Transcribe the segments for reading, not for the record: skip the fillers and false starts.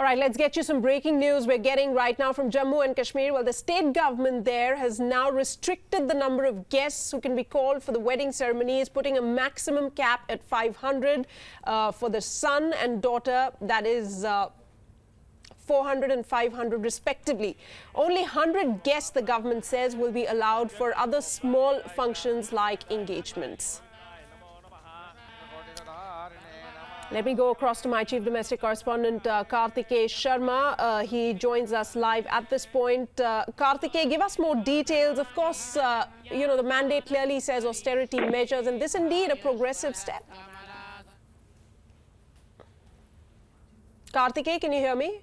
All right, let's get you some breaking news we're getting right now from Jammu and Kashmir. Well, the state government there has now restricted the number of guests who can be called for the wedding ceremonies, putting a maximum cap at 500 for the son and daughter, that is 400 and 500 respectively. Only 100 guests, the government says, will be allowed for other small functions like engagements. Let me go across to my chief domestic correspondent, Karthikeya Sharma. He joins us live at this point. Karthikeya, give us more details. Of course, the mandate clearly says austerity measures, and this indeed a progressive step. Karthikeya, can you hear me?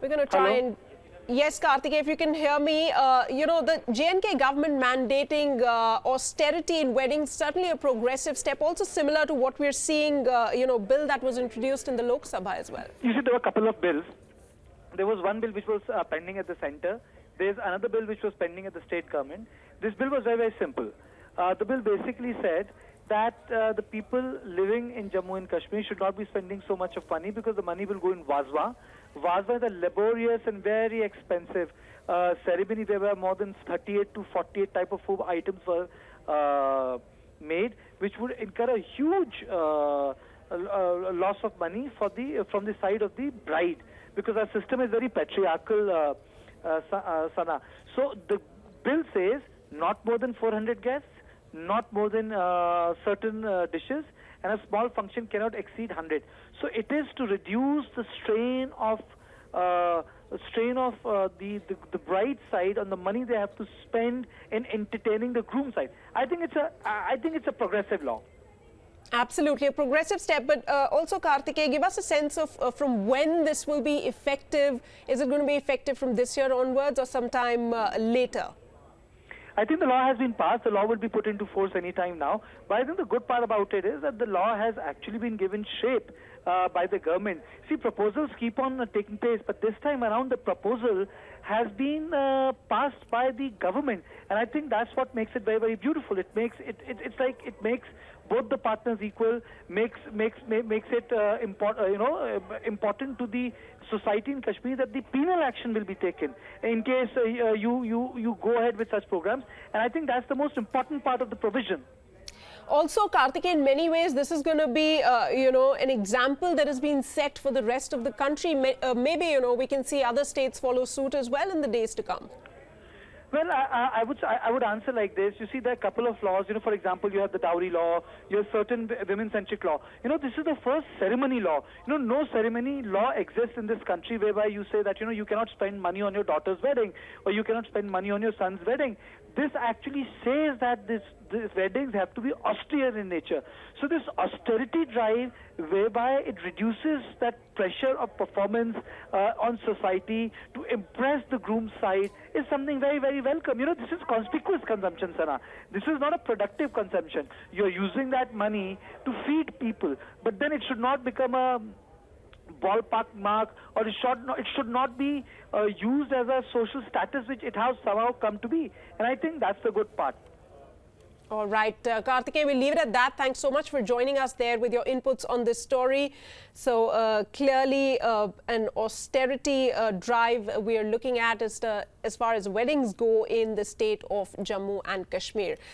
We're going to try and... Yes, Karthikeya, if you can hear me, the J&K government mandating austerity in weddings, certainly a progressive step, also similar to what we're seeing, bill that was introduced in the Lok Sabha as well. You see, there were a couple of bills. There was one bill which was pending at the center. There's another bill which was pending at the state government. This bill was very, very simple. The bill basically said that the people living in Jammu and Kashmir should not be spending so much of money because the money will go in Vazwa. Vazwa is a laborious and very expensive ceremony. There were more than 38 to 48 type of food items were made, which would incur a huge loss of money for from the side of the bride, because our system is very patriarchal, Sana. So the bill says not more than 400 guests, not more than certain dishes, and a small function cannot exceed 100. So it is to reduce the strain of the bride side on the money they have to spend in entertaining the groom side. I think it's a progressive law. Absolutely, a progressive step. But also, Karthikeya, give us a sense of from when this will be effective. Is it going to be effective from this year onwards or sometime later? I think the law has been passed. The law will be put into force any time now. But I think the good part about it is that the law has actually been given shape by the government. See, proposals keep on taking place, but this time around the proposal has been passed by the government, and I think that's what makes it very, very beautiful. It makes it's like it makes both the partners equal, makes it important to the society in Kashmir that the penal action will be taken in case you go ahead with such programs, and I think that's the most important part of the provision. Also, Karthikeya, in many ways, this is going to be, an example that has been set for the rest of the country. Maybe, we can see other states follow suit as well in the days to come. Well, I would answer like this. You see, there are a couple of laws. For example, you have the dowry law, you have certain women-centric law. This is the first ceremony law. No ceremony law exists in this country whereby you say that, you cannot spend money on your daughter's wedding or you cannot spend money on your son's wedding. This actually says that these weddings have to be austere in nature. So this austerity drive, whereby it reduces that pressure of performance on society to impress the groom's side, is something very, very welcome. This is conspicuous consumption, Sana. This is not a productive consumption. You're using that money to feed people, but then it should not become a ballpark mark, or it should not be used as a social status which it has somehow come to be. And I think that's the good part. All right, Karthikeya, we'll leave it at that. Thanks so much for joining us there with your inputs on this story. So clearly an austerity drive we are looking at as far as weddings go in the state of Jammu and Kashmir.